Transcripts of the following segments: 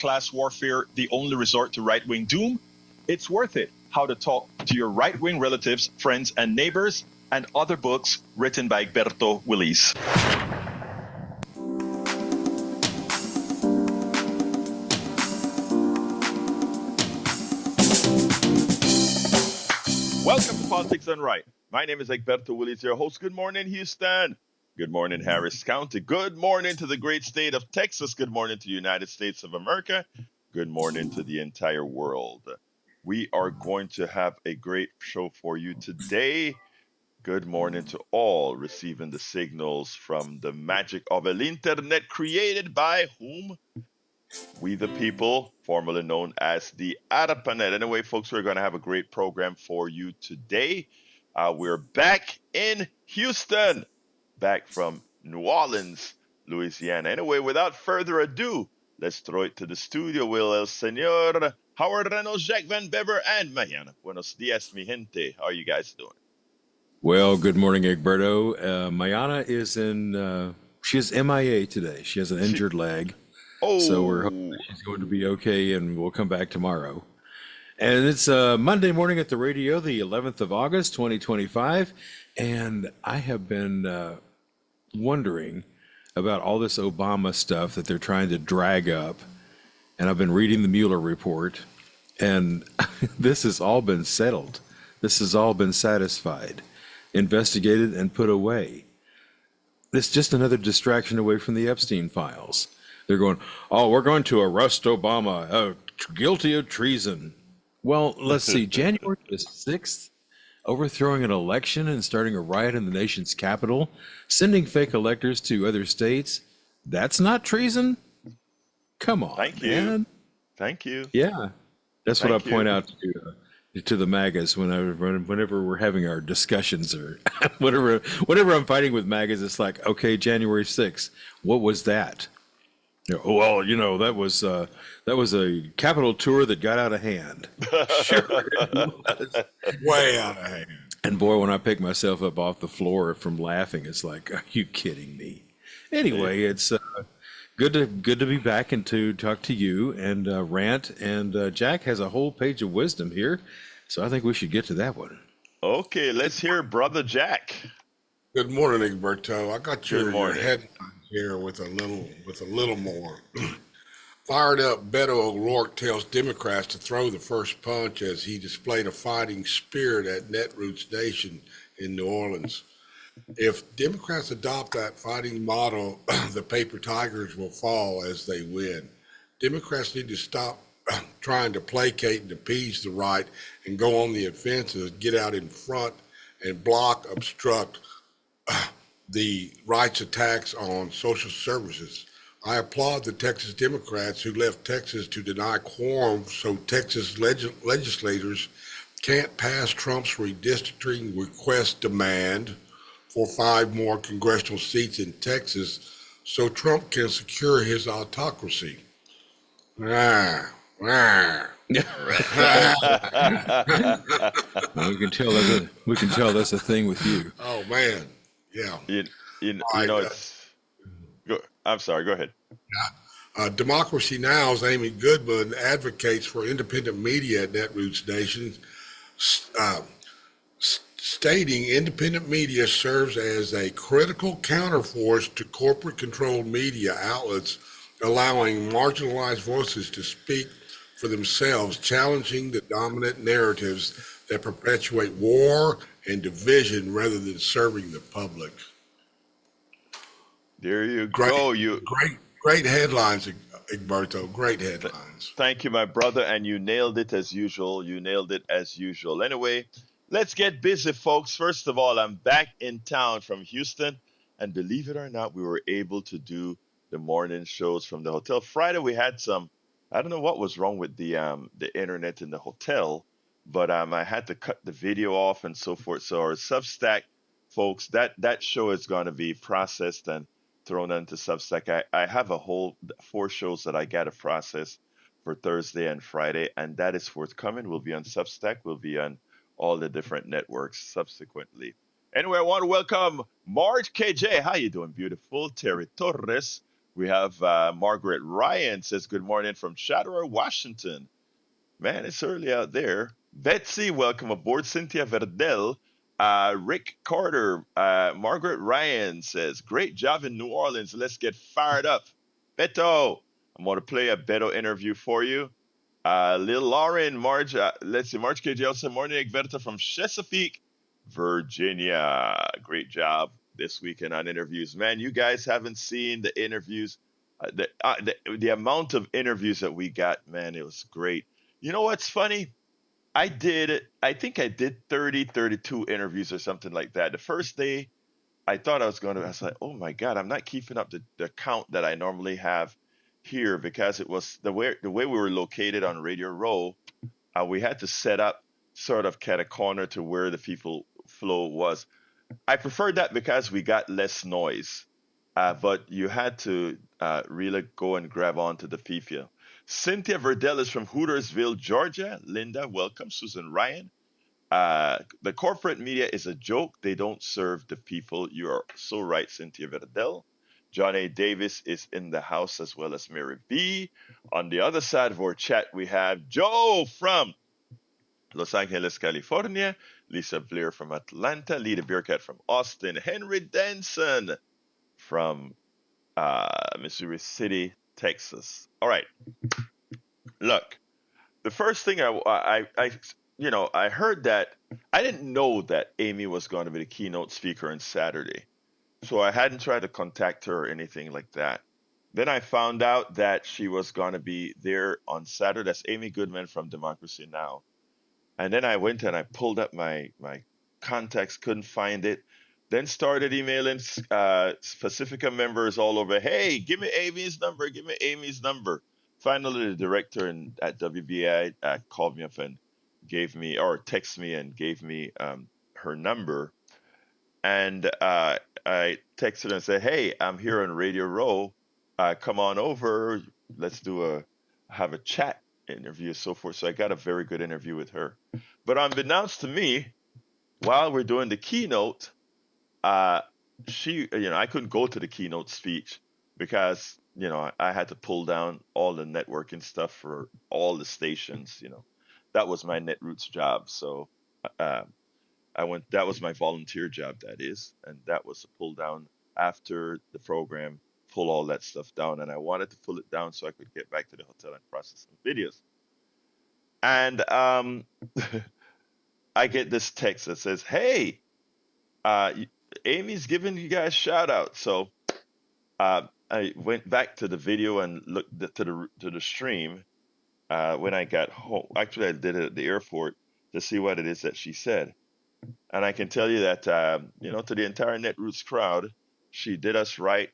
class warfare the only resort to right-wing doom? It's Worth It: How to Talk to Your Right-Wing Relatives, Friends, and Neighbors, and other books written by Beto O'Rourke. Welcome to Politics Done Right. My name is Beto O'Rourke, your host. Good morning, Houston. Good morning, Harris County. Good morning to the great state of Texas. Good morning to the United States of America. Good morning to the entire world. We are going to have a great show for you today. Good morning to all receiving the signals from the magic of el internet created by whom? We the people, formerly known as the ARPANET. Anyway, folks, we're going to have a great program for you today. We're back in Houston, back from New Orleans, Louisiana. Anyway, without further ado, let's throw it to the studio. Will el señor Howard Reynolds, Jack Van Bever, and Mariana. Buenos dias, mi gente. How are you guys doing? Well, good morning, Egberto. Mayana is she is MIA today. She has an injured leg. So we're hoping she's going to be okay, and we'll come back tomorrow. And it's Monday morning at the radio, the 11th of August, 2025. And I have been wondering about all this Obama stuff that they're trying to drag up. And I've been reading the Mueller report, and this has all been settled. This has all been satisfied, investigated, and put away. It's just another distraction away from the Epstein files. They're going, oh, we're going to arrest Obama, guilty of treason. Well, let's see, January the 6th, overthrowing an election and starting a riot in the nation's capital, sending fake electors to other states, that's not treason? Come on, Thank you. man. Thank you. Yeah, that's what I point out to the MAGAs whenever we're having our discussions or whenever I'm fighting with MAGAs, it's like, okay, January 6th, what was that? Well, that was a Capitol tour that got out of hand. Sure, it was. Way out of hand. And boy, when I pick myself up off the floor from laughing, it's like, are you kidding me? Anyway, it's good to be back and to talk to you and rant. And Jack has a whole page of wisdom here, so I think we should get to that one. Okay, let's hear Brother Jack. Good morning, Egberto. I got your headline here with a little more. Fired up, Beto O'Rourke tells Democrats to throw the first punch as he displayed a fighting spirit at Netroots Nation in New Orleans. If Democrats adopt that fighting model, the paper tigers will fall as they win. Democrats need to stop trying to placate and appease the right and go on the offensive, get out in front and block, obstruct the right's attacks on social services. I applaud the Texas Democrats who left Texas to deny quorum so Texas legislators can't pass Trump's redistricting request demand for 5 more congressional seats in Texas so Trump can secure his autocracy. We can tell that's a thing with you. Oh man, yeah. I'm sorry. Go ahead. Democracy Now's Amy Goodman advocates for independent media at Netroots Nation, stating independent media serves as a critical counterforce to corporate-controlled media outlets, allowing marginalized voices to speak for themselves, challenging the dominant narratives that perpetuate war and division rather than serving the public. There you go. Great headlines, Egberto. Great headlines. Thank you, my brother. And you nailed it as usual. Anyway, let's get busy, folks. First of all, I'm back in town from Houston. And believe it or not, we were able to do the morning shows from the hotel. Friday, we had I don't know what was wrong with the internet in the hotel, but I had to cut the video off and so forth. So our Substack, folks, that show is going to be processed and thrown into Substack. I have a whole 4 shows that I got to process for Thursday and Friday, and that is forthcoming. Will be on Substack. Will be on all the different networks subsequently. Anyway, I want to welcome Marge KJ. How you doing, beautiful? Terry Torres, We have Margaret Ryan says, good morning from Chattera, Washington. Man, it's early out there. Betsy, welcome aboard. Cynthia Verdell. Rick Carter. Margaret Ryan says, great job in New Orleans. Let's get fired up. Beto, I'm going to play a Beto interview for you. Lil Lauren, Marge, let's see, Marge KJ said, morning, Egberta from Chesapeake, Virginia. Great job this weekend on interviews. Man, you guys haven't seen the interviews. The amount of interviews that we got, man, it was great. You know what's funny? I think I did 30, 32 interviews or something like that. The first day, I was like, oh my God, I'm not keeping up the count that I normally have here because it was the way we were located on Radio Row. We had to set up sort of cat a corner to where the people flow was. I preferred that because we got less noise. But you had to really go and grab onto the FIFA. Cynthia Verdell is from Hootersville, Georgia. Linda, welcome. Susan Ryan. The corporate media is a joke. They don't serve the people. You are so right, Cynthia Verdell. John A. Davis is in the house as well as Mary B. On the other side of our chat, we have Joe from Los Angeles, California. Lisa Blair from Atlanta. Lita Beercat from Austin. Henry Denson from Missouri City, Texas. All right. Look, the first thing I heard that I didn't know that Amy was going to be the keynote speaker on Saturday. So I hadn't tried to contact her or anything like that. Then I found out that she was going to be there on Saturday. That's Amy Goodman from Democracy Now! And then I went and I pulled up my contacts, couldn't find it. Then started emailing Pacifica members all over. Hey, give me Amy's number. Give me Amy's number. Finally, the director at WBI called me up and gave me, or texted me and gave me her number. And I texted her and said, hey, I'm here on Radio Row. Come on over. Let's have a chat interview, so forth. So I got a very good interview with her. But unbeknownst to me, while we're doing the keynote, I couldn't go to the keynote speech because, I had to pull down all the networking stuff for all the stations. That was my Netroots job. So that was my volunteer job, that is. And that was to pull down after the program, pull all that stuff down. And I wanted to pull it down so I could get back to the hotel and process some videos. And I get this text that says, hey, Amy's giving you guys shout out. So I went back to the video and looked to the stream when I got home. Actually, I did it at the airport to see what it is that she said. And I can tell you that, to the entire Netroots crowd, she did us right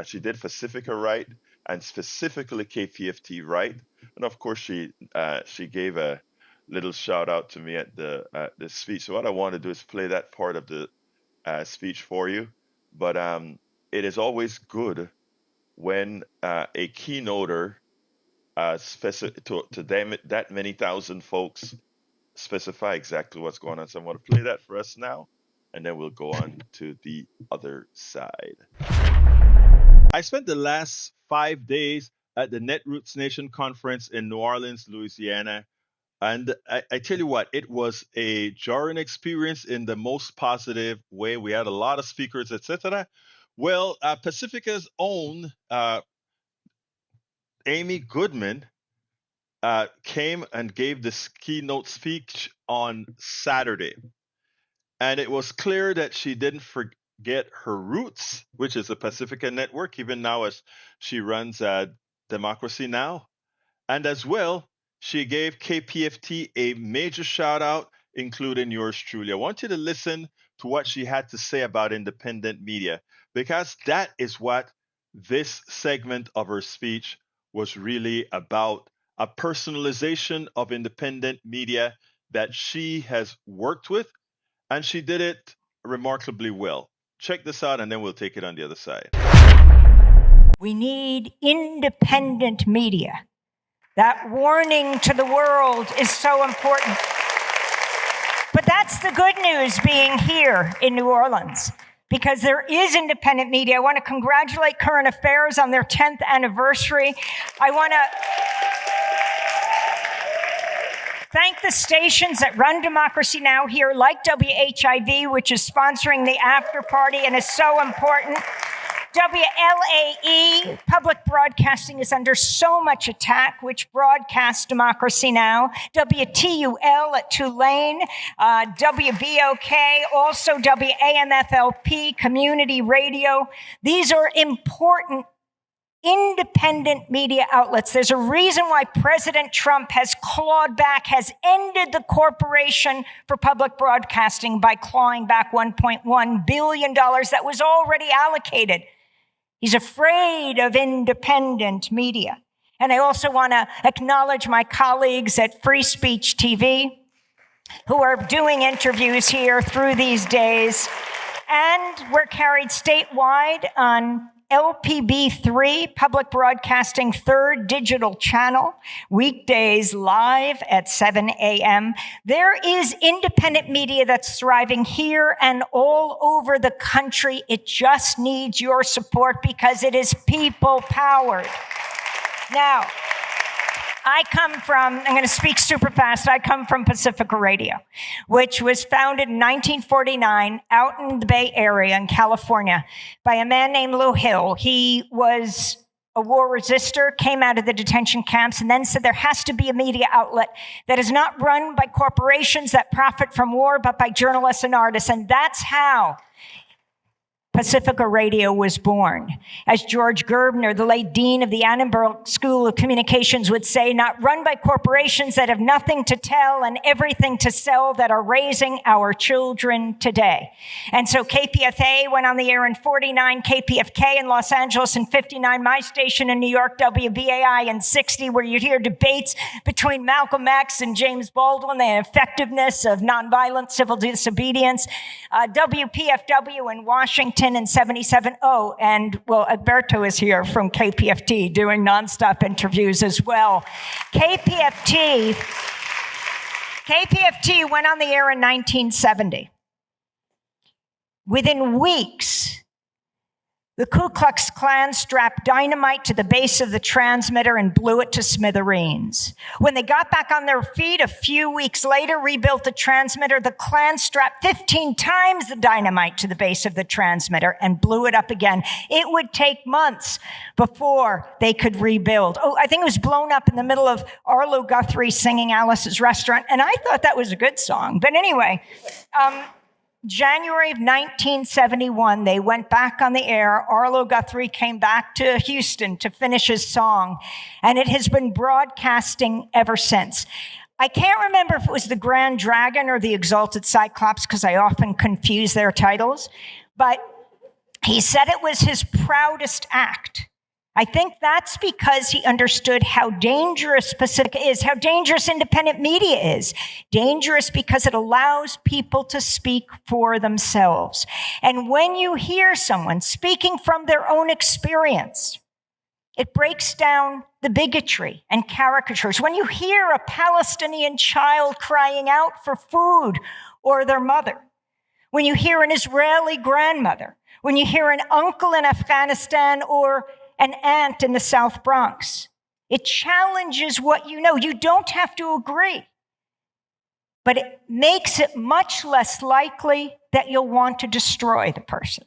she did Pacifica right and specifically KPFT right. And of course, she gave a little shout out to me at the speech. So what I want to do is play that part of the speech for you. But it is always good when a keynoter to them, that many thousand folks specify exactly what's going on. So I'm going to play that for us now, and then we'll go on to the other side. I spent the last 5 days at the Netroots Nation conference in New Orleans, Louisiana. And I tell you what, it was a jarring experience in the most positive way. We had a lot of speakers, etc. Well, Pacifica's own Amy Goodman came and gave this keynote speech on Saturday. And it was clear that she didn't forget her roots, which is the Pacifica Network, even now as she runs Democracy Now! And as well, she gave KPFT a major shout out, including yours truly. I want you to listen to what she had to say about independent media, because that is what this segment of her speech was really about, a personalization of independent media that she has worked with, and she did it remarkably well. Check this out, and then we'll take it on the other side. We need independent media. That warning to the world is so important. But that's the good news being here in New Orleans. because there is independent media. I want to congratulate Current Affairs on their 10th anniversary. I want to thank the stations that run Democracy Now! Here, like WHIV, which is sponsoring the after party and is so important. WLAE, public broadcasting, is under so much attack, which broadcasts Democracy Now! WTUL at Tulane, WBOK, also WAMFLP, community radio. These are important independent media outlets. There's a reason why President Trump has clawed back, has ended the Corporation for Public Broadcasting by clawing back $1.1 billion that was already allocated. He's afraid of independent media. And I also want to acknowledge my colleagues at Free Speech TV who are doing interviews here through these days. And we're carried statewide on LPB3, Public Broadcasting third digital channel, weekdays live at 7 a.m. There is independent media that's thriving here and all over the country. It just needs your support because it is people-powered. Now, I'm going to speak super fast. I come from Pacifica Radio, which was founded in 1949 out in the Bay Area in California by a man named Lou Hill. He was a war resistor, came out of the detention camps, and then said there has to be a media outlet that is not run by corporations that profit from war, but by journalists and artists. And that's how Pacifica Radio was born. As George Gerbner, the late dean of the Annenberg School of Communications, would say, not run by corporations that have nothing to tell and everything to sell, that are raising our children today. And so KPFA went on the air in 49, KPFK in Los Angeles in 59, my station in New York, WBAI in 60, where you'd hear debates between Malcolm X and James Baldwin, the effectiveness of nonviolent civil disobedience. WPFW in Washington in 77. Oh, and well, Alberto is here from KPFT doing nonstop interviews as well. KPFT went on the air in 1970. Within weeks, the Ku Klux Klan strapped dynamite to the base of the transmitter and blew it to smithereens. When they got back on their feet a few weeks later, rebuilt the transmitter, the Klan strapped 15 times the dynamite to the base of the transmitter and blew it up again. It would take months before they could rebuild. Oh, I think it was blown up in the middle of Arlo Guthrie singing Alice's Restaurant, and I thought that was a good song. But anyway, January of 1971, they went back on the air. Arlo Guthrie came back to Houston to finish his song, and it has been broadcasting ever since. I can't remember if it was the Grand Dragon or the Exalted Cyclops, because I often confuse their titles, but he said it was his proudest act. I think that's because he understood how dangerous Pacifica is, how dangerous independent media is. Dangerous because it allows people to speak for themselves. And when you hear someone speaking from their own experience, it breaks down the bigotry and caricatures. When you hear a Palestinian child crying out for food or their mother, when you hear an Israeli grandmother, when you hear an uncle in Afghanistan or an aunt in the South Bronx, it challenges what you know. You don't have to agree, but it makes it much less likely that you'll want to destroy the person.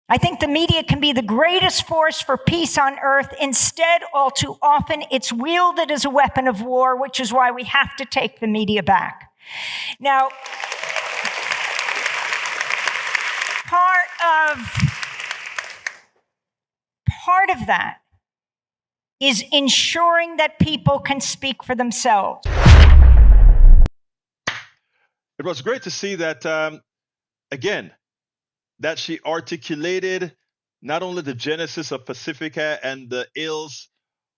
I think the media can be the greatest force for peace on earth. Instead, all too often, it's wielded as a weapon of war, which is why we have to take the media back. Now, part of that is ensuring that people can speak for themselves. It was great to see that, again, that she articulated not only the genesis of Pacifica and the ills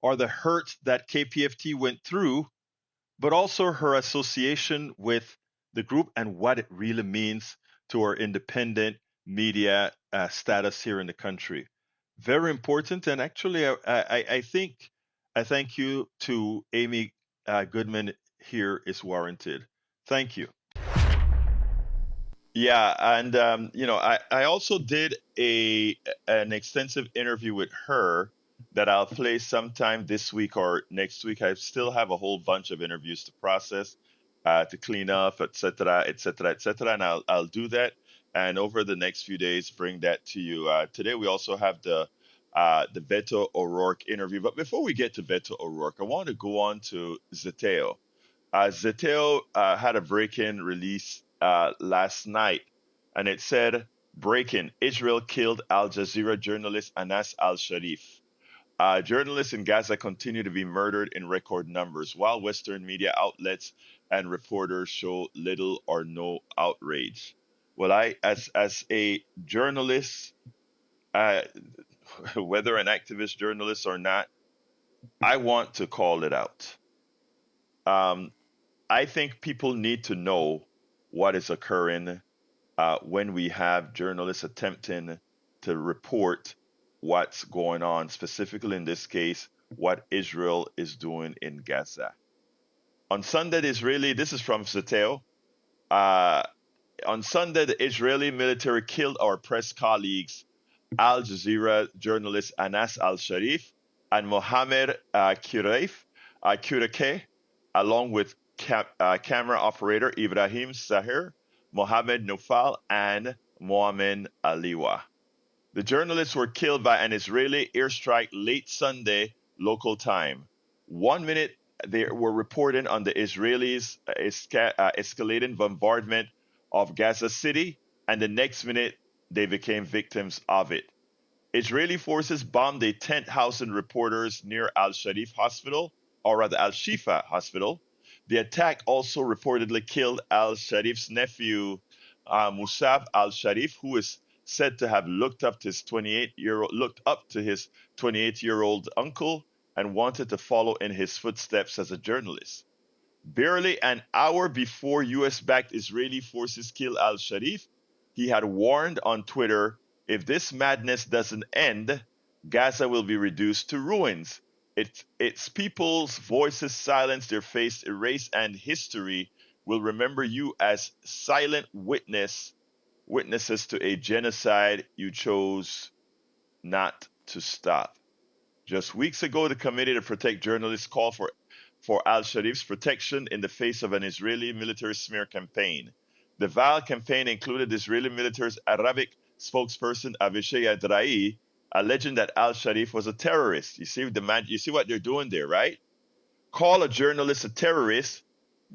or the hurt that KPFT went through, but also her association with the group and what it really means to our independent media status here in the country. Very important, and actually, I think a thank you to Amy Goodman here is warranted. Thank you. Yeah, and I also did an extensive interview with her that I'll play sometime this week or next week. I still have a whole bunch of interviews to process, to clean up, et cetera, et cetera, et cetera, and I'll do that. And over the next few days, bring that to you. Today we also have the Beto O'Rourke interview. But before we get to Beto O'Rourke, I want to go on to Zeteo. Zeteo had a break-in release last night, and it said, "Break-in: Israel killed Al Jazeera journalist Anas al-Sharif. Journalists in Gaza continue to be murdered in record numbers, while Western media outlets and reporters show little or no outrage." Well, as a journalist, uh, whether an activist journalist or not, I want to call it out. Um, I think people need to know what is occurring when we have journalists attempting to report what's going on, specifically in this case, what Israel is doing in Gaza. On Sunday, this is from Zeteo. Uh, on Sunday, the Israeli military killed our press colleagues, Al Jazeera journalist Anas al Sharif and Mohammed Kurekeh, along with camera operator Ibrahim Sahir, Mohammed Nufal, and Mohamed Aliwa. The journalists were killed by an Israeli airstrike late Sunday local time. 1 minute they were reporting on the Israelis' escalating bombardment of Gaza City, and the next minute they became victims of it. Israeli forces bombed a tent housing reporters near Al Sharif Hospital, or rather Al Shifa Hospital. The attack also reportedly killed Al Sharif's nephew, Musab Al Sharif, who is said to have looked up to his 28-year-old uncle and wanted to follow in his footsteps as a journalist. Barely an hour before US backed Israeli forces killed al Sharif, he had warned on Twitter, "If this madness doesn't end, Gaza will be reduced to ruins. Its people's voices silenced, their face erased, and history will remember you as silent witnesses to a genocide you chose not to stop." Just weeks ago, the Committee to Protect Journalists called for al Sharif's protection in the face of an Israeli military smear campaign. The vile campaign included the Israeli military's Arabic spokesperson Avishai Adrai, alleging that al Sharif was a terrorist. You see what they're doing there, right? Call a journalist a terrorist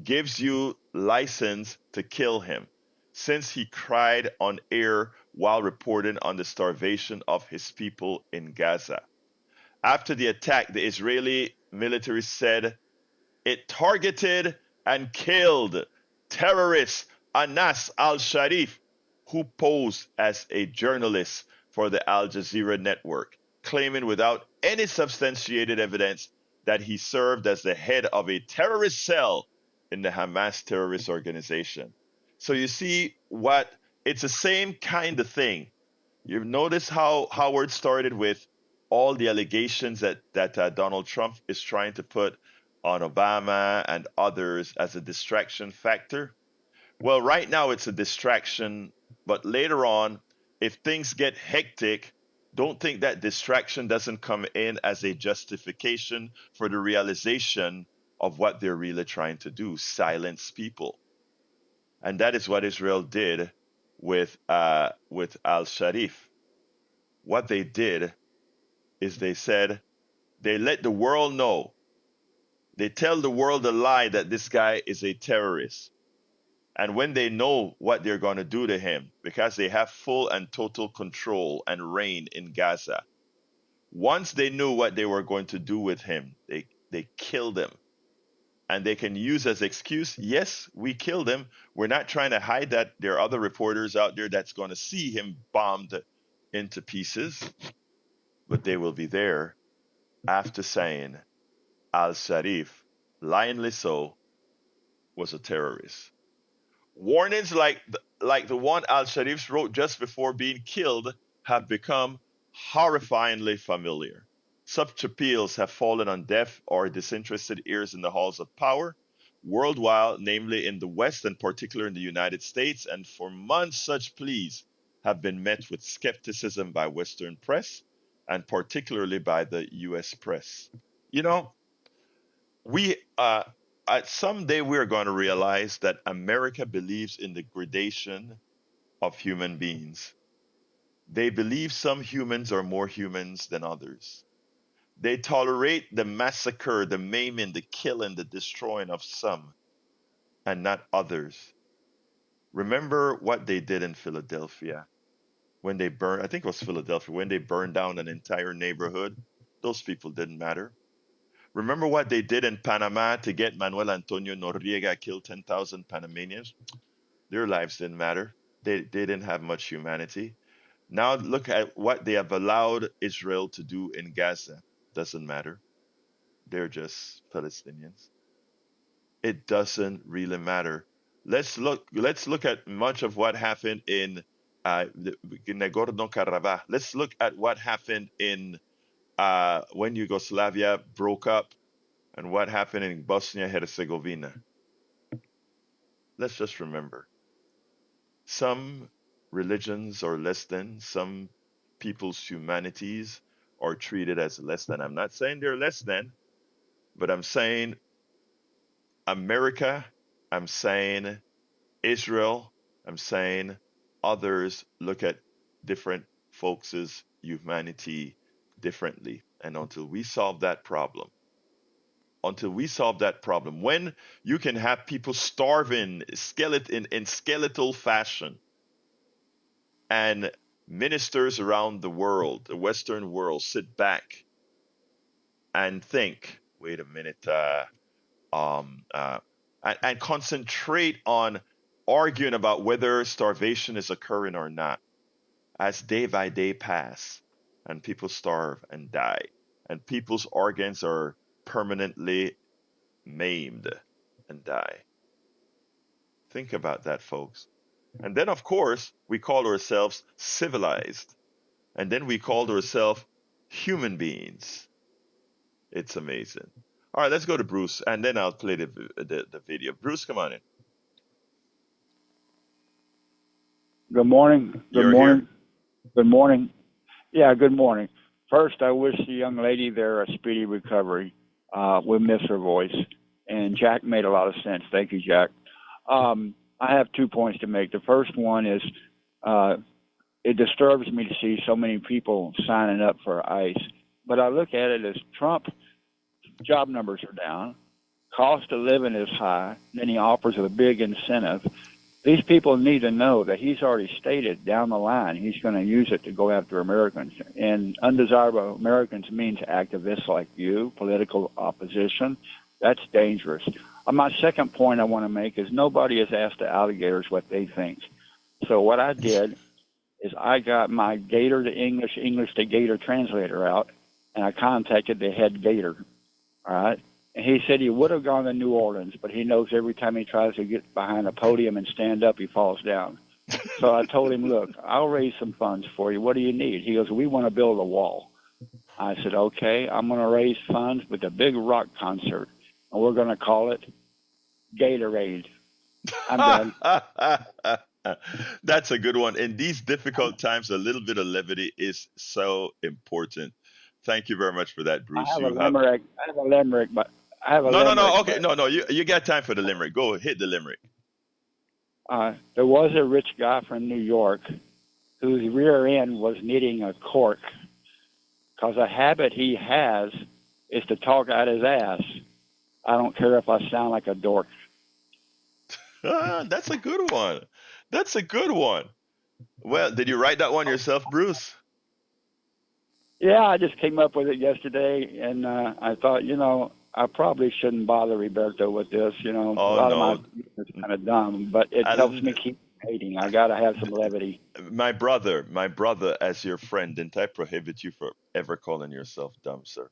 gives you license to kill him, since he cried on air while reporting on the starvation of his people in Gaza. After the attack, the Israeli military said it targeted and killed terrorist Anas al Sharif, who posed as a journalist for the Al Jazeera network, claiming without any substantiated evidence that he served as the head of a terrorist cell in the Hamas terrorist organization. So you see what it's the same kind of thing. You've noticed how Howard started with all the allegations that Donald Trump is trying to put on Obama and others as a distraction factor. Well, right now it's a distraction, but later on, if things get hectic, don't think that distraction doesn't come in as a justification for the realization of what they're really trying to do: silence people. And that is what Israel did with Al Sharif. What they did is they let the world know. They tell the world a lie that this guy is a terrorist. And when they know what they're going to do to him, because they have full and total control and reign in Gaza, once they knew what they were going to do with him, they killed him. And they can use as excuse, yes, we killed him. We're not trying to hide that there are other reporters out there that's going to see him bombed into pieces, but they will be there after saying al Sharif, lionly so, was a terrorist. Warnings like the one al Sharif wrote just before being killed have become horrifyingly familiar. Such appeals have fallen on deaf or disinterested ears in the halls of power. worldwide, namely in the West and particularly in the United States, and for months such pleas have been met with skepticism by Western press and particularly by the U.S. press. You know, we someday we are going to realize that America believes in the gradation of human beings. They believe some humans are more humans than others. They tolerate the massacre, the maiming, the killing, the destroying of some and not others. Remember what they did in Philadelphia when they burned, I think it was Philadelphia, when they burned down an entire neighborhood. Those people didn't matter. Remember what they did in Panama to get Manuel Antonio Noriega killed 10,000 Panamanians? Their lives didn't matter. They didn't have much humanity. Now look at what they have allowed Israel to do in Gaza. Doesn't matter. They're just Palestinians. It doesn't really matter. Let's look at much of what happened in Nagorno-Karabakh. Let's look at what happened in when Yugoslavia broke up and what happened in Bosnia-Herzegovina. Let's just remember. Some religions are less than, some people's humanities are treated as less than. I'm not saying they're less than, but I'm saying America, I'm saying Israel, I'm saying others look at different folks' humanity differently. And until we solve that problem, when you can have people starving in skeletal fashion and ministers around the world, the Western world, sit back and think, wait a minute, and concentrate on arguing about whether starvation is occurring or not, as day by day pass and people starve and die and people's organs are permanently maimed and die. Think about that, folks. And then, of course, we call ourselves civilized. And then we call ourselves human beings. It's amazing. All right, let's go to Bruce, and then I'll play the video. Bruce, come on in. Good morning. Good You're morning. here? Good morning. Yeah, good morning. First, I wish the young lady there a speedy recovery. We miss her voice. And Jack made a lot of sense. Thank you, Jack. I have 2 points to make. The first one is it disturbs me to see so many people signing up for ICE. But I look at it as Trump job numbers are down, cost of living is high, then he offers a big incentive. These people need to know that he's already stated down the line he's going to use it to go after Americans. And undesirable Americans means activists like you, political opposition. That's dangerous. My second point I want to make is nobody has asked the alligators what they think. So what I did is I got my Gator to English, English to Gator translator out, and I contacted the head Gator. All right. And he said he would have gone to New Orleans, but he knows every time he tries to get behind a podium and stand up, he falls down. So I told him, look, I'll raise some funds for you. What do you need? He goes, we want to build a wall. I said, okay, I'm going to raise funds with a big rock concert, and we're going to call it Gatorade. I'm done. That's a good one. In these difficult times, a little bit of levity is so important. Thank you very much for that, Bruce. I have a limerick, but I have a No, limerick. okay, no. You got time for the limerick. Go hit the limerick. There was a rich guy from New York whose rear end was knitting a cork, because a habit he has is to talk out his ass. I don't care if I sound like a dork. That's a good one. That's a good one. Well, did you write that one yourself, Bruce? Yeah, I just came up with it yesterday, and I thought, I probably shouldn't bother Roberto with this. A lot of my it's kind of dumb, but it helps me keep hating. I got to have some levity. My brother, as your friend, didn't I prohibit you from ever calling yourself dumb, sir?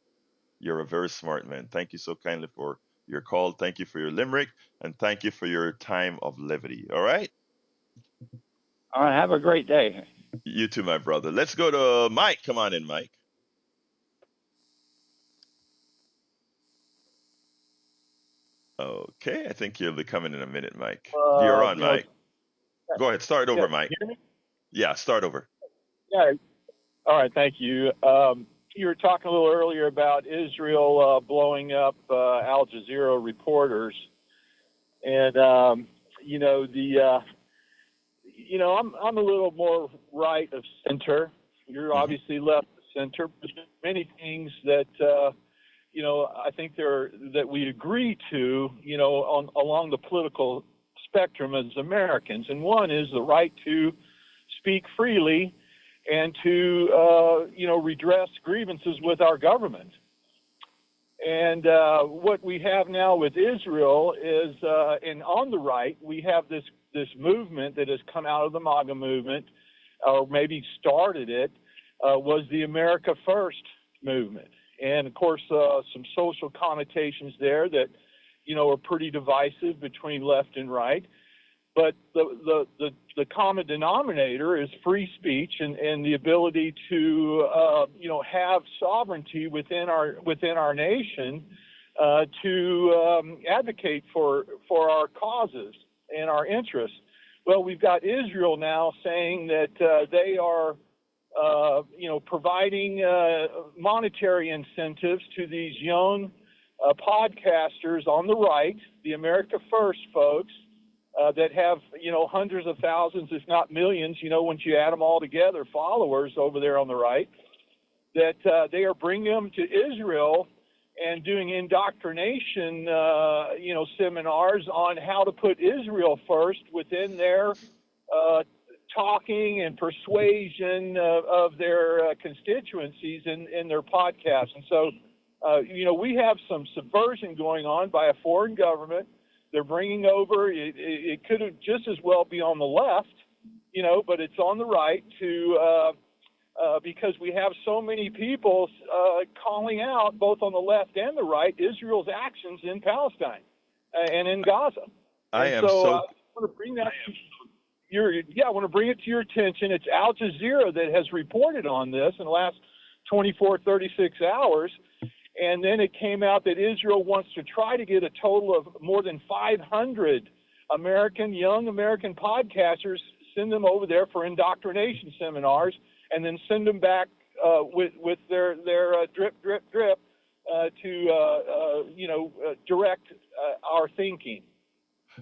You're a very smart man. Thank you so kindly for your call. Thank you for your limerick, and thank you for your time of levity. All right? All right, have a great day. You too, my brother. Let's go to Mike. Come on in, Mike. Okay, I think you'll be coming in a minute, Mike. You're on, Mike. Go ahead, start over, Mike. Hear me? Yeah, start over. Yeah. All right. Thank you. You were talking a little earlier about Israel blowing up Al Jazeera reporters, and I'm a little more right of center. You're obviously left of center. There's many things that I think that we agree to, along the political spectrum as Americans, and one is the right to speak freely and to redress grievances with our government. And what we have now with Israel is, and on the right, we have this movement that has come out of the MAGA movement, or maybe started it, was the America First movement. And of course, some social connotations there that, are pretty divisive between left and right. But the common denominator is free speech and the ability to have sovereignty within our nation to advocate for our causes and our interests. Well, we've got Israel now saying that they are providing monetary incentives to these young podcasters on the right, the America First folks. That have, hundreds of thousands, if not millions, once you add them all together, followers over there on the right, that they are bringing them to Israel and doing indoctrination, seminars on how to put Israel first within their talking and persuasion of their constituencies in their podcasts. And so, we have some subversion going on by a foreign government. They're bringing over, it could have just as well be on the left, but it's on the right because we have so many people calling out, both on the left and the right, Israel's actions in Palestine and in Gaza. I want to bring that I want to bring it to your attention. It's Al Jazeera that has reported on this in the last 24, 36 hours. And then it came out that Israel wants to try to get a total of more than 500 young American podcasters, send them over there for indoctrination seminars, and then send them back with their drip, drip, drip to direct our thinking.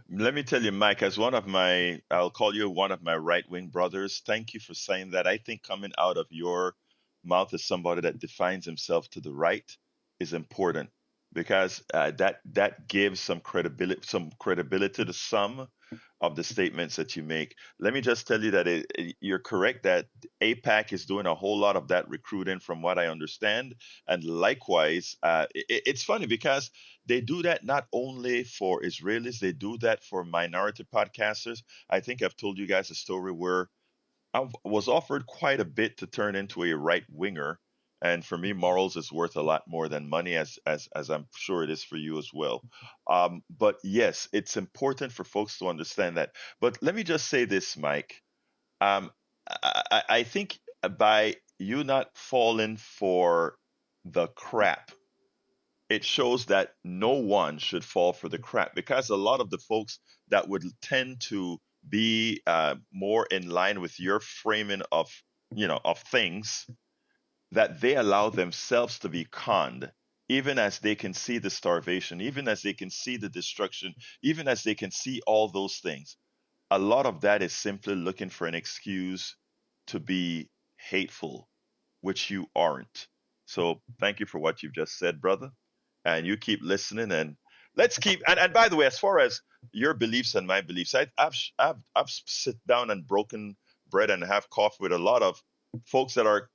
Let me tell you, Mike, as I'll call you one of my right-wing brothers, thank you for saying that. I think coming out of your mouth as somebody that defines himself to the right is important, because that gives some credibility to some of the statements that you make. Let me just tell you that you're correct that AIPAC is doing a whole lot of that recruiting, from what I understand. And likewise, it's funny because they do that not only for Israelis, they do that for minority podcasters. I think I've told you guys a story where I was offered quite a bit to turn into a right winger. And for me, morals is worth a lot more than money, as I'm sure it is for you as well. But yes, it's important for folks to understand that. But let me just say this, Mike. I think by you not falling for the crap, it shows that no one should fall for the crap, because a lot of the folks that would tend to be more in line with your framing of things, that they allow themselves to be conned, even as they can see the starvation, even as they can see the destruction, even as they can see all those things. A lot of that is simply looking for an excuse to be hateful, which you aren't. So thank you for what you've just said, brother. And you keep listening, and let's keep. And by the way, as far as your beliefs and my beliefs, I've sit down and broken bread and have coffee with a lot of folks that are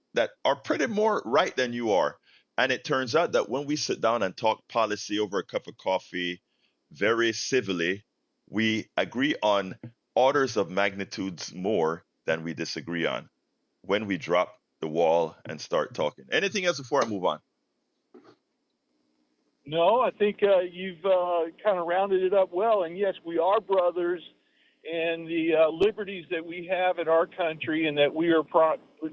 pretty more right than you are. And it turns out that when we sit down and talk policy over a cup of coffee, very civilly, we agree on orders of magnitudes more than we disagree on when we drop the wall and start talking. Anything else before I move on? No, I think you've kind of rounded it up well. And yes, we are brothers, and the liberties that we have in our country and that we are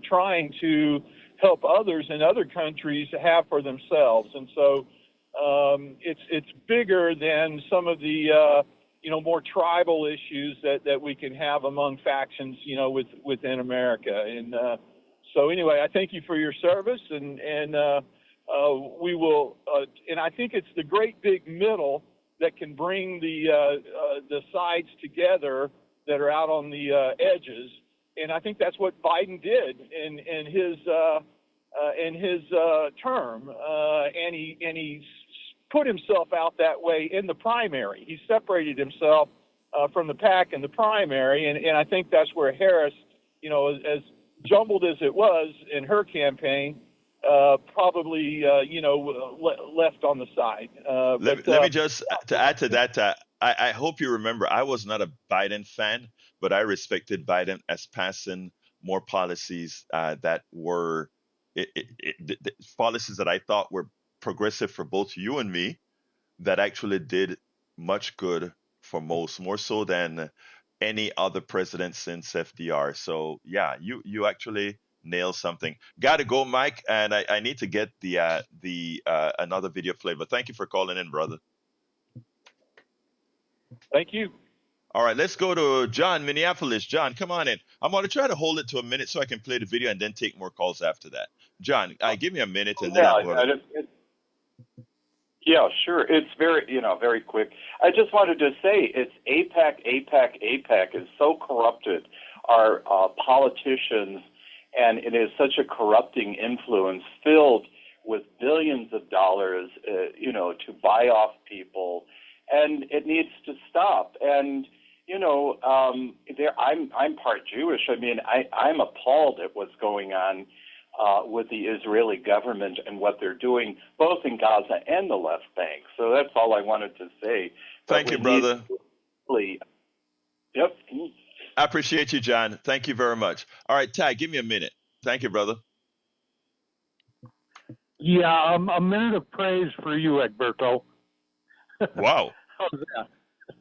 trying to help others in other countries have for themselves. And so it's bigger than some of the more tribal issues that we can have among factions, within America. And so anyway, I thank you for your service, and we will. And I think it's the great big middle that can bring the sides together that are out on the edges. And I think that's what Biden did in his term, and he put himself out that way in the primary. He separated himself from the pack in the primary, and I think that's where Harris, as jumbled as it was in her campaign, probably left on the side. Let me just to add to that. I hope you remember I was not a Biden fan, but I respected Biden as passing more policies that were policies that I thought were progressive for both you and me, that actually did much good for most, more so than any other president since FDR. So yeah, you actually nailed something. Got to go, Mike, and I need to get the another video played. But thank you for calling in, brother. Thank you. All right, let's go to John, Minneapolis. John, come on in. I'm going to try to hold it to a minute so I can play the video and then take more calls after that. John, give me a minute and then I'm going to... Yeah, sure. It's very quick. I just wanted to say it's AIPAC is so corrupted. Our politicians, and it is such a corrupting influence filled with billions of dollars, to buy off people, and it needs to stop. And I'm part Jewish. I mean, I'm appalled at what's going on with the Israeli government and what they're doing, both in Gaza and the left bank. So that's all I wanted to say. Thank you, brother. Yep. I appreciate you, John. Thank you very much. All right, Ty, give me a minute. Thank you, brother. Yeah, a minute of praise for you, Egberto. Wow. How's that?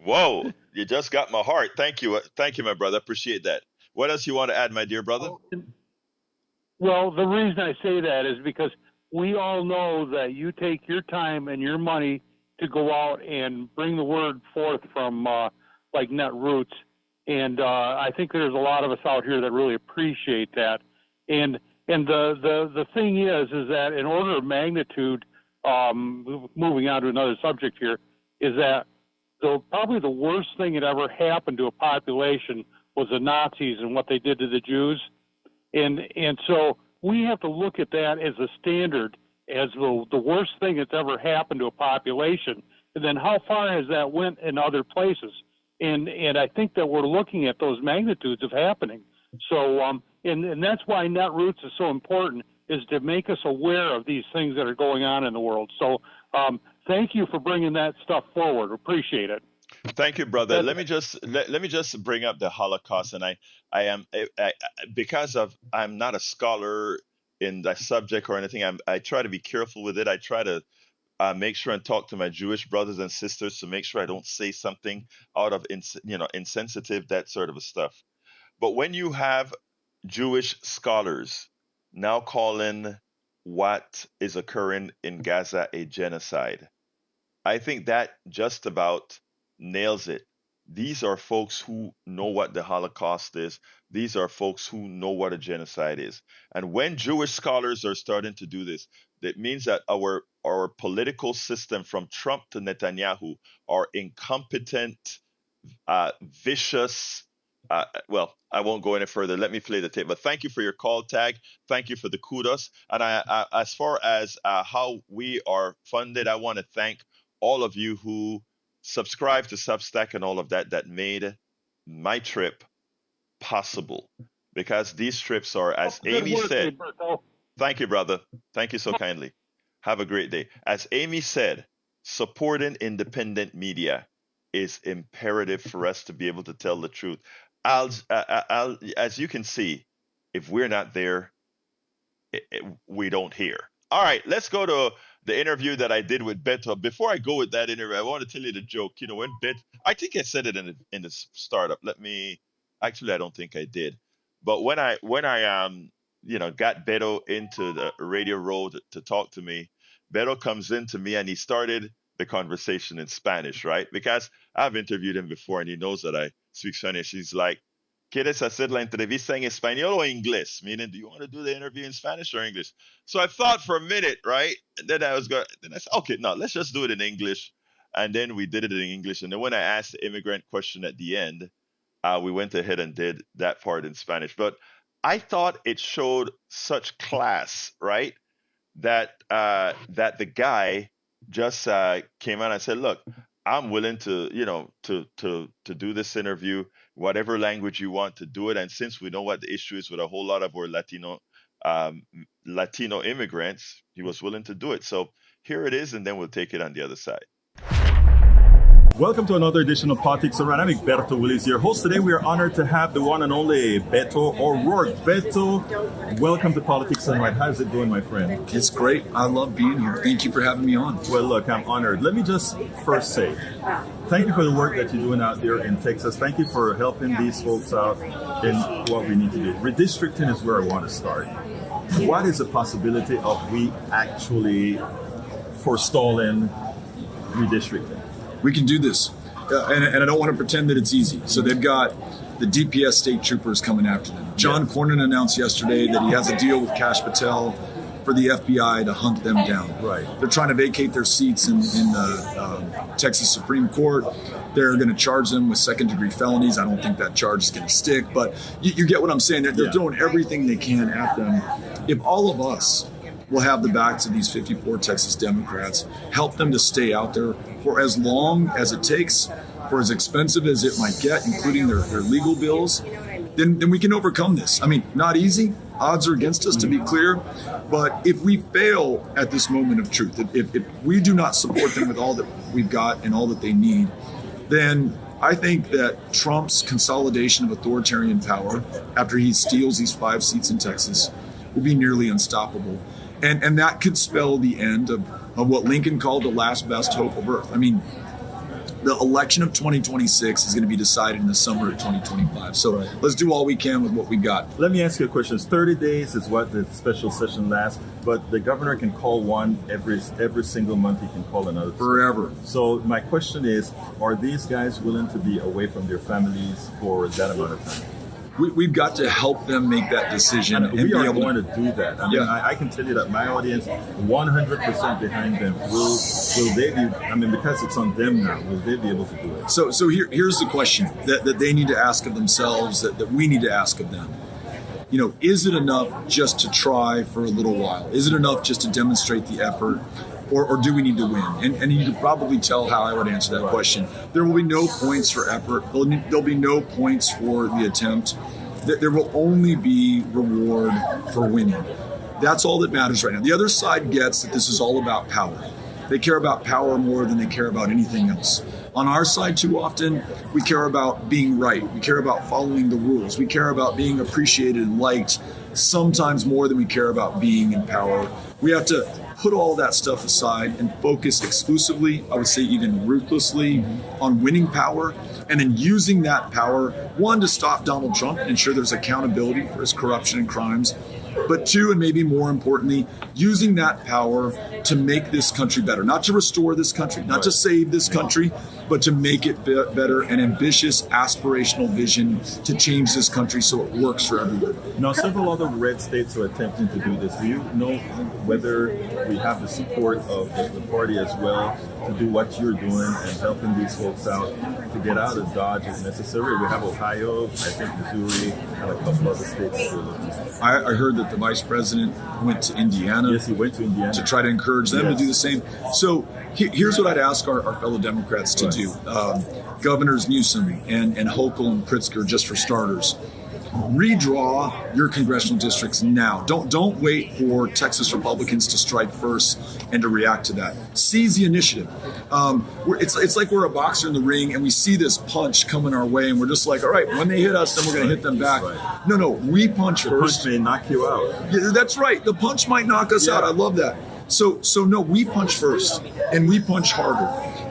Whoa, you just got my heart. Thank you, my brother. Appreciate that. What else you want to add, my dear brother? Well, the reason I say that is because we all know that you take your time and your money to go out and bring the word forth from like Netroots, and I think there's a lot of us out here that really appreciate that. And the thing is that in order of magnitude, moving on to another subject here, is that probably the worst thing that ever happened to a population was the Nazis and what they did to the Jews. And so we have to look at that as a standard, as the worst thing that's ever happened to a population. And then how far has that went in other places? And I think that we're looking at those magnitudes of happening. So and that's why Netroots is so important, is to make us aware of these things that are going on in the world. So thank you for bringing that stuff forward. Appreciate it. Thank you, brother. Let me just bring up the Holocaust, and I am because I'm not a scholar in that subject or anything. I try to be careful with it. I try to make sure and talk to my Jewish brothers and sisters to make sure I don't say something out of insensitive, that sort of stuff. But when you have Jewish scholars now calling what is occurring in Gaza a genocide, I think that just about nails it. These are folks who know what the Holocaust is. These are folks who know what a genocide is. And when Jewish scholars are starting to do this, that means that our political system from Trump to Netanyahu are incompetent, vicious. Well, I won't go any further. Let me play the tape. But thank you for your call, Tag. Thank you for the kudos. And I as far as how we are funded, I want to thank all of you who subscribe to Substack and all of that made my trip possible, because these trips are, as Amy said, thank you, brother. Thank you so kindly. Have a great day. As Amy said, supporting independent media is imperative for us to be able to tell the truth. As you can see, if we're not there, we don't hear. All right, let's go to the interview that I did with Beto. Before I go with that interview, I want to tell you the joke. When Beto, I think I said it in the startup. Actually, I don't think I did. But when I got Beto into the radio row to talk to me, Beto comes in to me and he started the conversation in Spanish, right? Because I've interviewed him before and he knows that I speak Spanish. He's like, ¿Quieres hacer la entrevista en español o inglés? Meaning, do you want to do the interview in Spanish or English? So I thought for a minute, right? And then I said, okay, no, let's just do it in English. And then we did it in English. And then when I asked the immigrant question at the end, we went ahead and did that part in Spanish. But I thought it showed such class, right? That the guy just came out and said, look, I'm willing to, to do this interview, whatever language you want to do it. And since we know what the issue is with a whole lot of our Latino immigrants, he was willing to do it. So here it is, and then we'll take it on the other side. Welcome to another edition of Politics Around. I'm Beto Willis, your host. Today we are honored to have the one and only Beto O'Rourke. Beto, welcome to Politics Around. How's it doing, my friend? It's great. I love being here. Thank you for having me on. Well, look, I'm honored. Let me just first say, thank you for the work that you're doing out there in Texas. Thank you for helping these folks out in what we need to do. Redistricting is where I want to start. What is the possibility of we actually forestalling redistricting? We can do this. And I don't want to pretend that it's easy. So they've got the DPS state troopers coming after them. John Cornyn announced yesterday that he has a deal with Kash Patel for the FBI to hunt them down. Right. They're trying to vacate their seats in the Texas Supreme Court. They're going to charge them with second-degree felonies. I don't think that charge is going to stick, but you get what I'm saying. They're throwing everything they can at them. If all of us will have the backs of these 54 Texas Democrats, help them to stay out there for as long as it takes, for as expensive as it might get, including their legal bills, then we can overcome this. I mean, not easy. Odds are against us, to be clear. But if we fail at this moment of truth, if we do not support them with all that we've got and all that they need, then I think that Trump's consolidation of authoritarian power after he steals these 5 seats in Texas will be nearly unstoppable. And that could spell the end of what Lincoln called the last best hope of Earth. I mean, the election of 2026 is going to be decided in the summer of 2025. So let's do all we can with what we got. Let me ask you a question. 30 days is what the special session lasts, but the governor can call one every single month. He can call another. Forever. So my question is, are these guys willing to be away from their families for that amount of time? We've got to help them make that decision. And we are going to do that. I mean, I can tell you that my audience, 100% behind them. Will they be, I mean, because it's on them now, will they be able to do it? So here's the question that they need to ask of themselves, that we need to ask of them. Is it enough just to try for a little while? Is it enough just to demonstrate the effort? Or do we need to win? And you can probably tell how I would answer that question. There will be no points for effort. There'll be no points for the attempt. There will only be reward for winning. That's all that matters right now. The other side gets that this is all about power. They care about power more than they care about anything else. On our side, too often, we care about being right. We care about following the rules. We care about being appreciated and liked, sometimes more than we care about being in power. We have to put all that stuff aside and focus exclusively, I would say even ruthlessly, on winning power, and then using that power, one, to stop Donald Trump and ensure there's accountability for his corruption and crimes, but two, and maybe more importantly, using that power to make this country better, not to restore this country, not to save this country, but to make it better, an ambitious, aspirational vision to change this country so it works for everyone. Now, several other red states are attempting to do this. Do you know whether we have the support of the party as well to do what you're doing and helping these folks out to get out of Dodge if necessary? We have Ohio, I think Missouri, and a couple other states. I heard that the vice president went to Indiana. Yes, he went to Indiana to try to encourage them to do the same. So here's what I'd ask our fellow Democrats to do. Governors Newsom and Hochul and Pritzker, just for starters. Redraw your congressional districts now. Don't wait for Texas Republicans to strike first and to react to that. Seize the initiative. It's like we're a boxer in the ring and we see this punch coming our way and we're just like, all right, when they hit us, then we're going to hit them back. Right. No, we punch first. The punch may knock you out. Yeah, that's right. The punch might knock us out. I love that. So no, we punch first and we punch harder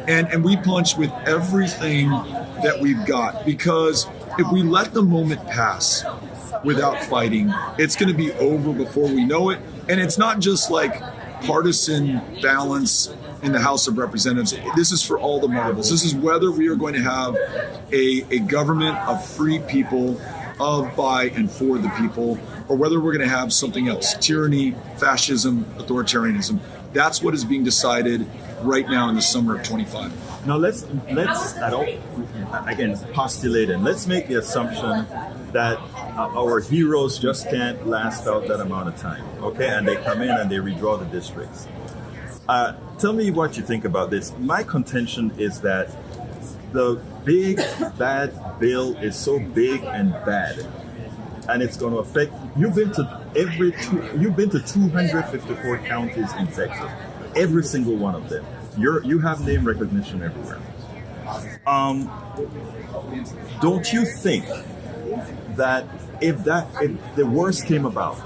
and we punch with everything that we've got, because if we let the moment pass without fighting, it's going to be over before we know it. And it's not just like partisan balance in the House of Representatives. This is for all the marbles. This is whether we are going to have a government of free people, of, by, and for the people, or whether we're going to have something else, tyranny, fascism, authoritarianism. That's what is being decided right now in the summer of 25. Now let's again postulate and let's make the assumption that our heroes just can't last out that amount of time, okay? And they come in and they redraw the districts. Tell me what you think about this. My contention is that the big bad bill is so big and bad, and it's going to affect. You've been to 254 counties in Texas, every single one of them. You have name recognition everywhere. Don't you think that if the worst came about,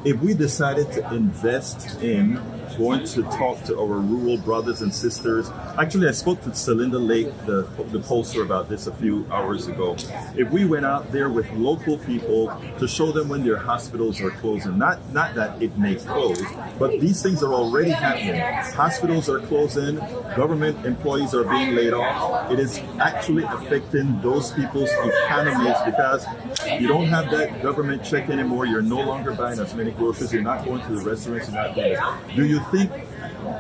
if we decided to invest in going to talk to our rural brothers and sisters. Actually, I spoke to Celinda Lake, the pollster, about this a few hours ago. If we went out there with local people to show them when their hospitals are closing, not that it may close, but these things are already happening. Hospitals are closing, government employees are being laid off. It is actually affecting those people's economies because you don't have that government check anymore. You're no longer buying as many groceries. You're not going to the restaurants. You're not doing it. Do you think,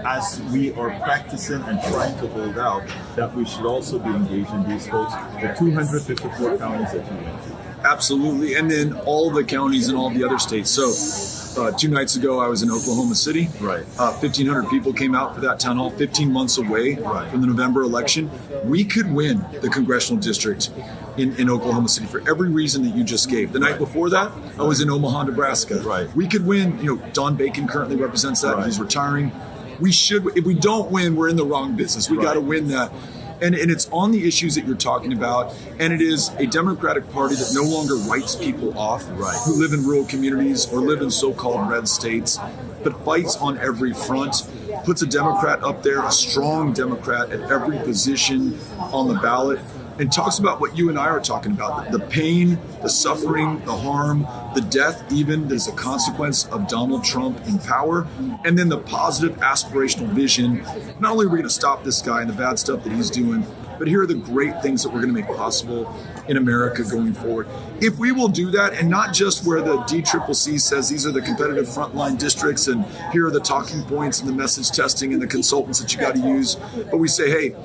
as we are practicing and trying to hold out, that we should also be engaging these folks, the 254 counties that you went to? Absolutely. And then all the counties in all the other states. So 2 nights ago, I was in Oklahoma City. Right. 1,500 people came out for that town hall, 15 months away from the November election. We could win the congressional district in Oklahoma City for every reason that you just gave. The night before that, I was in Omaha, Nebraska. Right. We could win. Don Bacon currently represents that. Right. He's retiring. We should. If we don't win, we're in the wrong business. We got to win that. And it's on the issues that you're talking about, and it is a Democratic Party that no longer writes people off who live in rural communities or live in so-called red states, but fights on every front, puts a Democrat up there, a strong Democrat at every position on the ballot, and talks about what you and I are talking about, the pain, the suffering, the harm, the death even as a consequence of Donald Trump in power, and then the positive aspirational vision. Not only are we going to stop this guy and the bad stuff that he's doing, but here are the great things that we're going to make possible in America going forward. If we will do that, and not just where the DCCC says these are the competitive frontline districts and here are the talking points and the message testing and the consultants that you got to use, but we say, hey,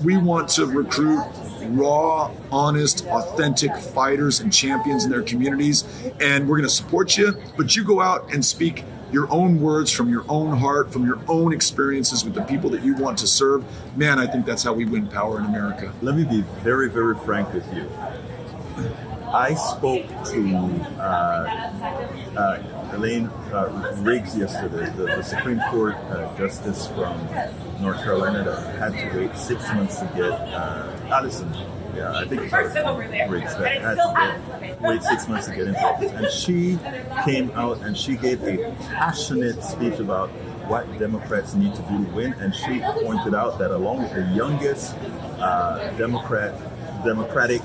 we want to recruit raw, honest, authentic fighters and champions in their communities, and we're going to support you, but you go out and speak your own words from your own heart, from your own experiences with the people that you want to serve. Man, I think that's how we win power in America. Let me be very, very frank with you. I spoke to Elaine Riggs yesterday, the Supreme Court justice from North Carolina that had to wait 6 months to get Allison. Yeah, I think it's Riggs that had to wait 6 months to get into office. And she came out and she gave a passionate speech about what Democrats need to do to win. And she pointed out that along with the youngest Democratic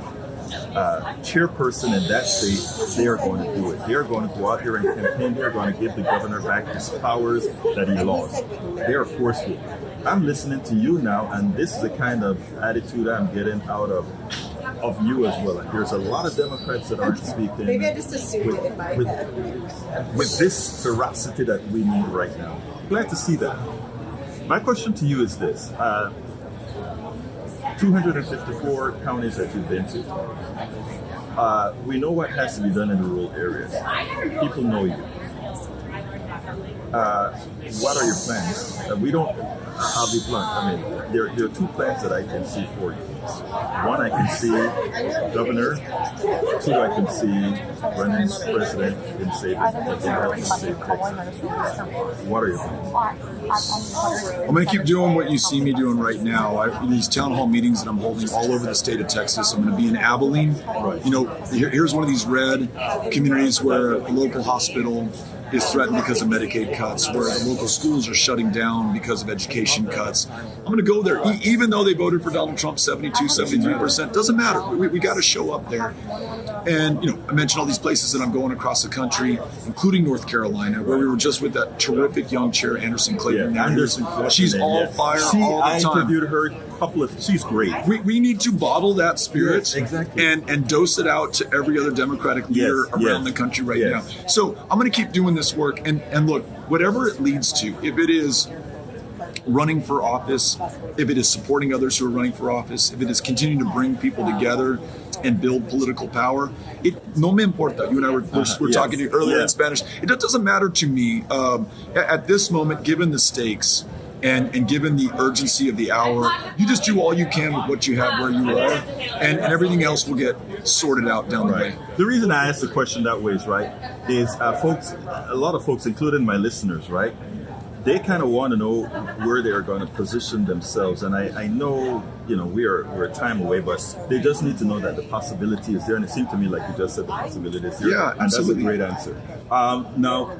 chairperson in that state, they are going to do it. They are going to go out there and campaign. They are going to give the governor back his powers that he lost. They are forceful. I'm listening to you now, and this is the kind of attitude I'm getting out of you as well. There's a lot of Democrats that aren't speaking. Maybe I just assumed it in my head. With this ferocity that we need right now. Glad to see that. My question to you is this. 254 counties that you've been to. We know what has to be done in the rural areas. People know you. What are your plans? We don't. I'll be blunt. I mean, there are 2 plans that I can see for you. One, I can see governor. 2, I can see running president in save Texas. What are your plans? I'm going to keep doing what you see me doing right now. These town hall meetings that I'm holding all over the state of Texas. I'm going to be in Abilene. Right. Here's one of these red communities where a local hospital is threatened because of Medicaid cuts, where the local schools are shutting down because of education cuts. I'm going to go there, even though they voted for Donald Trump 72, 73%. Doesn't matter. We got to show up there. And, I mentioned all these places that I'm going across the country, including North Carolina, where we were just with that terrific young chair, Anderson Clayton. Yeah, Anderson Clayton. She's all fire all the I time. interviewed her she's great. We need to bottle that spirit, yes, exactly. and dose it out to every other Democratic leader around the country right now. So I'm going to keep doing this work, and look, whatever it leads to, if it is running for office, if it is supporting others who are running for office, if it is continuing to bring people together and build political power, no me importa. You and I were talking earlier in Spanish. It doesn't matter to me. At this moment, given the stakes, and given the urgency of the hour, you just do all you can with what you have where you are, and everything else will get sorted out down the way. The reason I asked the question that way is, a lot of folks, including my listeners, right, they kind of want to know where they're going to position themselves. And I know, we're a time away, but they just need to know that the possibility is there. And it seemed to me like you just said the possibility is there. Yeah, and absolutely. That's a great answer. Now,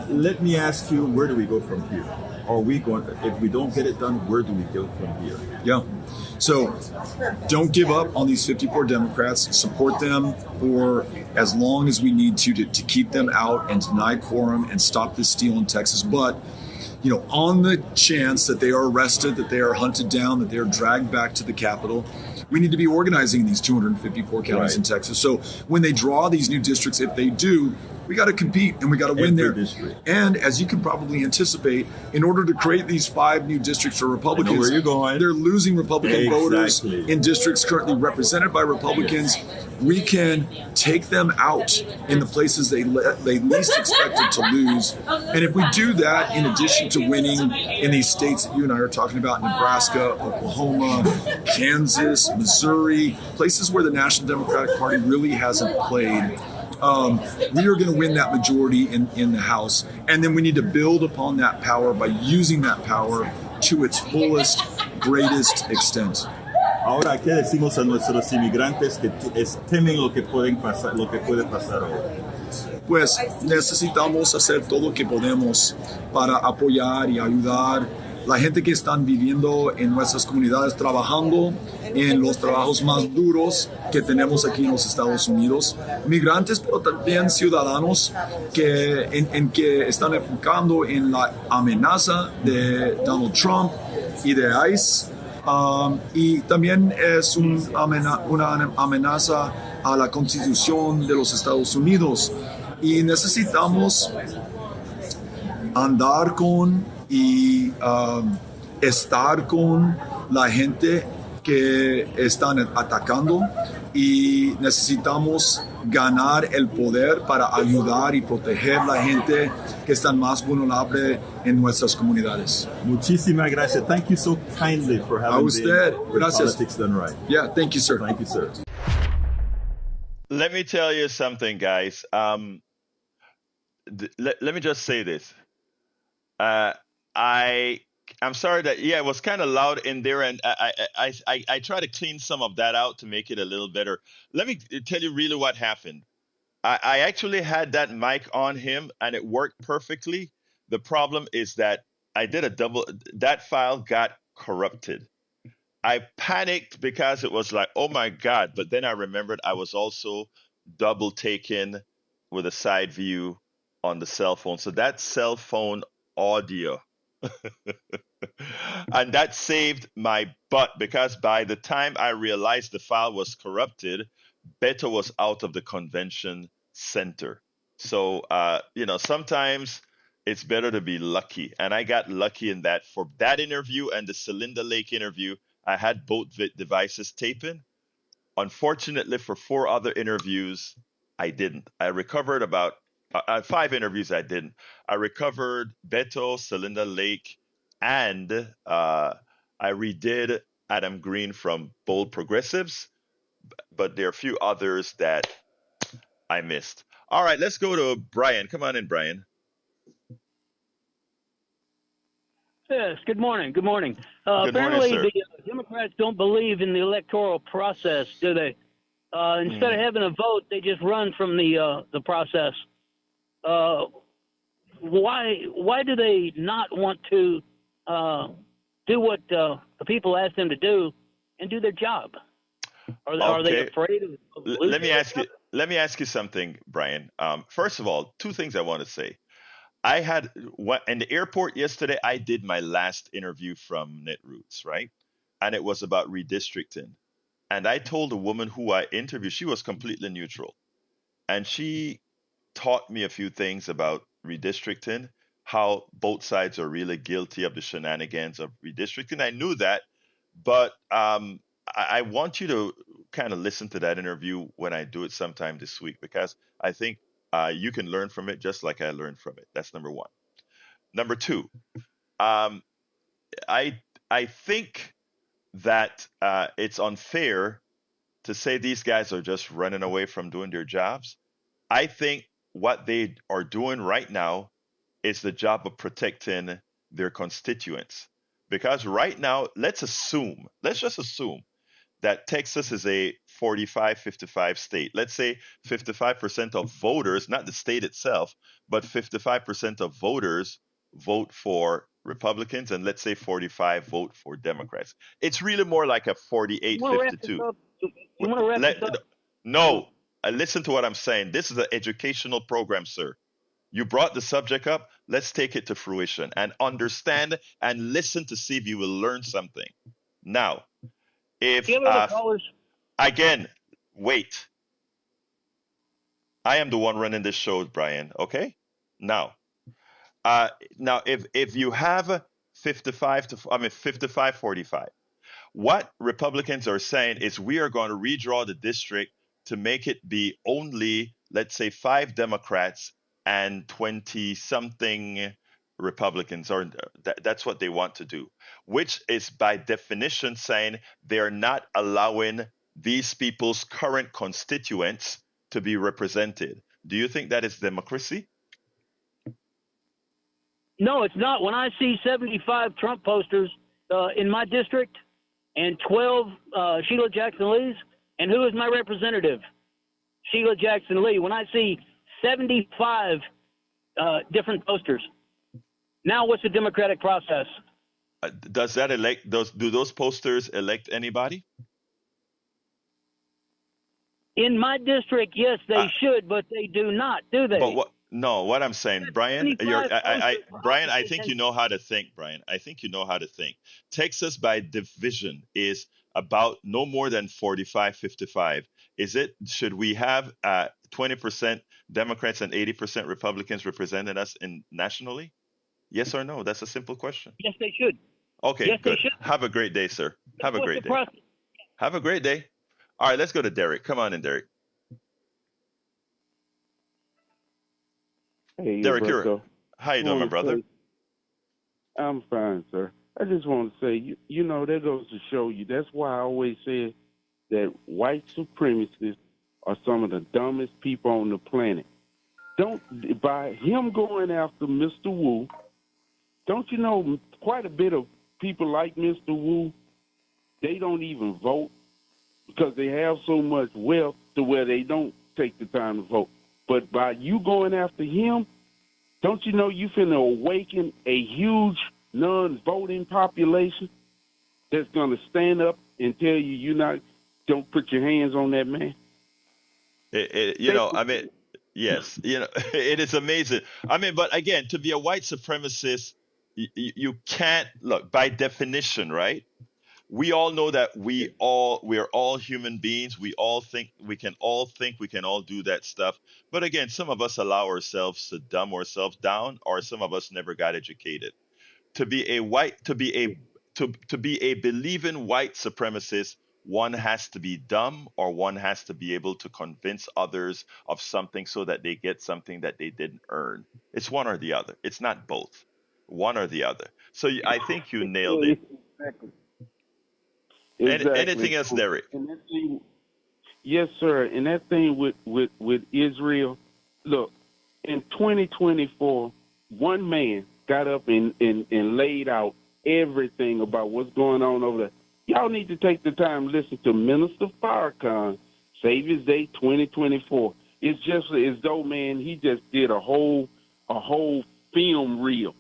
let me ask you, where do we go from here? If we don't get it done, where do we go from here? Yeah. So don't give up on these 54 Democrats. Support them for as long as we need to keep them out and deny quorum and stop this steal in Texas. But, on the chance that they are arrested, that they are hunted down, that they are dragged back to the Capitol, we need to be organizing these 254 counties in Texas. So when they draw these new districts, if they do, we got to compete and we got to win there. And as you can probably anticipate, in order to create these 5 new districts for Republicans, where you're going. They're losing Republican voters in districts currently represented by Republicans. We can take them out in the places they least expected to lose. And if we do that, in addition to winning in these states that you and I are talking about, Nebraska, Oklahoma, Kansas, Missouri, places where the National Democratic Party really hasn't played, we are going to win that majority in the House. And then we need to build upon that power by using that power to its fullest, greatest extent. Ahora, ¿qué decimos a nuestros inmigrantes que temen lo que puede pasar hoy? Pues necesitamos hacer todo lo que podemos para apoyar y ayudar la gente que están viviendo en nuestras comunidades, trabajando en los trabajos más duros que tenemos aquí en los Estados Unidos, migrantes, pero también ciudadanos que están enfocando en la amenaza de Donald Trump y de ICE, y también es una amenaza a la Constitución de los Estados Unidos, y necesitamos andar con y estar con la gente que están atacando, y necesitamos ganar el poder para ayudar y proteger a la gente que están más vulnerable en nuestras comunidades. Muchísimas gracias. Thank you so kindly for having Politics Done Right. Yeah, thank you, sir. Thank you, sir. Let me tell you something, guys. Let me just say this. I'm sorry that it was kind of loud in there, and I try to clean some of that out to make it a little better. Let me tell you really what happened. I actually had that mic on him, and it worked perfectly. The problem is that I did that file got corrupted. I panicked because it was like, oh my God! But then I remembered I was also double taken with a side view on the cell phone. So that cell phone audio. And that saved my butt, because by the time I realized the file was corrupted, Beto was out of the convention center. So, sometimes it's better to be lucky. And I got lucky in that for that interview and the Cylinder Lake interview, I had both devices taping. Unfortunately, for 4 other interviews, I didn't. I recovered about 5 interviews I didn't. I recovered Beto, Cylinder Lake, and I redid Adam Green from Bold Progressives, but there are a few others that I missed. All right, let's go to Brian. Come on in, Brian. Yes, good morning. Good morning. Good Apparently, morning, sir. the Democrats don't believe in the electoral process, do they? Instead of having a vote, they just run from the process. Why do they not want to do what the people ask them to do and do their job? Are they afraid of losing? Let me ask you something, Brian. First of all, two things I want to say. I had in the airport yesterday. I did my last interview from Netroots, right? And it was about redistricting. And I told a woman who I interviewed, she was completely neutral, and she taught me a few things about redistricting, how both sides are really guilty of the shenanigans of redistricting. I knew that, but I want you to kind of listen to that interview when I do it sometime this week, because I think you can learn from it just like I learned from it. That's number one. Number two, um, I I think that it's unfair to say these guys are just running away from doing their jobs. I think what they are doing right now is the job of protecting their constituents. Because right now, let's just assume that Texas is a 45-55 state. Let's say 55% of voters, not the state itself, but 55% of voters vote for Republicans, and let's say 45 vote for Democrats. It's really more like a 48-52. You want to wrap this up? No, listen to what I'm saying. This is an educational program, sir. You brought the subject up. Let's take it to fruition and understand and listen to see if you will learn something. Now, if again, wait. I am the one running this show, Brian. Okay. Now, if you have 55-45, what Republicans are saying is we are going to redraw the district to make it be only, let's say, 5 Democrats and 20 something Republicans, or that's what they want to do, which is by definition saying they're not allowing these people's current constituents to be represented. Do you think that is democracy? No, it's not. When I see 75 Trump posters in my district and 12 Sheila Jackson Lee's, and who is my representative? Sheila Jackson Lee. When I see 75 different posters, now what's the democratic process? Does that elect do those posters elect anybody? In my district, yes, they should, but they do not, do they? But what I'm saying, Brian, Brian, I think you know how to think, Brian. I think you know how to think. Texas, by division, is about no more than 45-55. Should we have 20% Democrats and 80% Republicans representing us nationally? Yes or no? That's a simple question. Yes, they should. Okay, yes, good. Have a great day, sir. Have a great day. Have a great day. All right, let's go to Derek. Come on in, Derek. Hey, Derek, how you doing, my brother? I'm fine, sir. I just want to say, you know, that goes to show you. That's why I always say that white supremacists are some of the dumbest people on the planet. By him going after Mr. Wu, don't you know quite a bit of people like Mr. Wu, they don't even vote because they have so much wealth to where they don't take the time to vote. But by you going after him, don't you know you finna awaken a huge non-voting population that's gonna stand up and tell you don't put your hands on that man? Yes, it is amazing. But again, to be a white supremacist, you can't look by definition, right? We all know that we are all human beings. We can all do that stuff. But again, some of us allow ourselves to dumb ourselves down, or some of us never got educated. To be a believing white supremacist, one has to be dumb, or one has to be able to convince others of something so that they get something that they didn't earn. It's one or the other. It's not both. One or the other. So I think you nailed it. Exactly. Anything else, Derek? Yes, sir. And that thing with Israel, look, in 2024, one man got up and laid out everything about what's going on over there. Y'all need to take the time to listen to Minister Farrakhan, Savior's Day 2024. It's just as though, man, he just did a whole film reel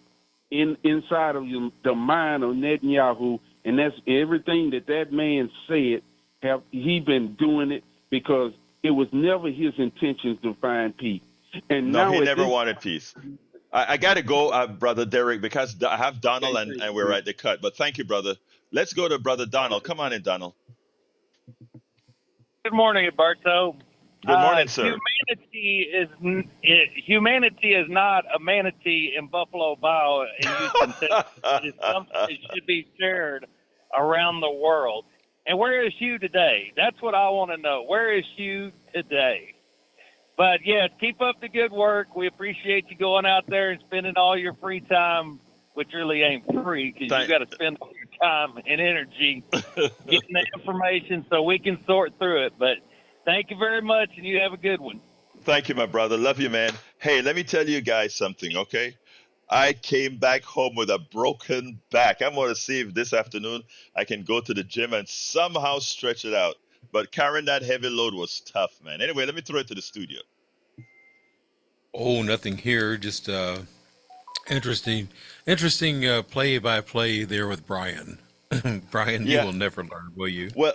inside of the mind of Netanyahu. And that's everything that man said have he been doing it because it was never his intentions to find peace. And No, now he at never this, wanted peace. I got to go, Brother Derek, because I have Donald and we're at the cut. But thank you, brother. Let's go to Brother Donald. Come on in, Donald. Good morning, Alberto. Good morning, sir. Humanity is not a manatee in Buffalo Bio in Houston, Texas. It is something that should be shared around the world. And where is Hugh today? That's what I want to know. Where is Hugh today? But yeah, keep up the good work. We appreciate you going out there and spending all your free time, which really ain't free because you got to spend all your time and energy getting the information so we can sort through it. But thank you very much, and you have a good one. Thank you, my brother. Love you, man. Hey, let me tell you guys something, okay? I came back home with a broken back. I'm going to see if this afternoon I can go to the gym and somehow stretch it out. But carrying that heavy load was tough, man. Anyway, let me throw it to the studio. Oh, nothing here. Just interesting play-by-play there with Brian. Brian, Yeah. You will never learn, will you? Well,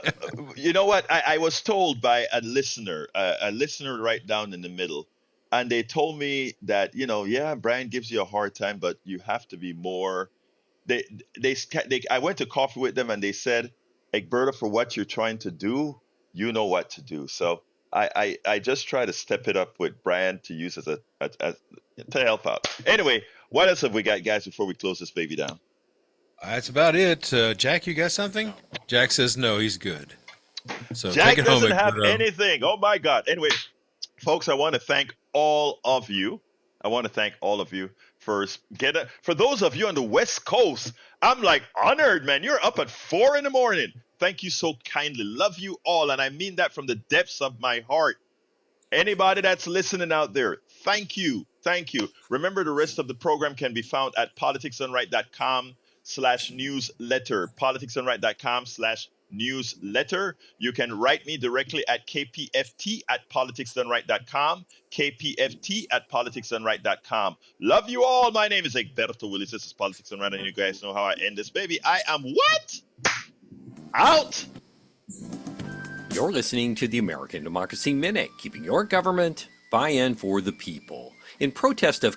you know what? I was told by a listener right down in the middle, and they told me that, yeah, Brian gives you a hard time, but you have to be more. I went to coffee with them, and they said, Egberto, for what you're trying to do, you know what to do. So I just try to step it up with Brian to use as to help out. Anyway, what else have we got, guys, before we close this baby down? That's about it. Jack, you got something? Jack says no, he's good. So Jack take it home, doesn't have Egberto. anything. Oh my God. Anyway, folks, I want to thank all of you. For those of you on the West Coast, I'm like honored, man. You're up at 4 a.m. Thank you so kindly. Love you all. And I mean that from the depths of my heart. Anybody that's listening out there, thank you. Thank you. Remember, the rest of the program can be found at politicsdoneright.com/newsletter. politicsdoneright.com/newsletter. You can write me directly at kpft@politicsdoneright.com. kpft@politicsdoneright.com. Love you all. My name is Egberto Willis. This is Politics Done Right, and you guys know how I end this baby. I am what? Out. You're listening to the American Democracy Minute, keeping your government by and for the people. In protest of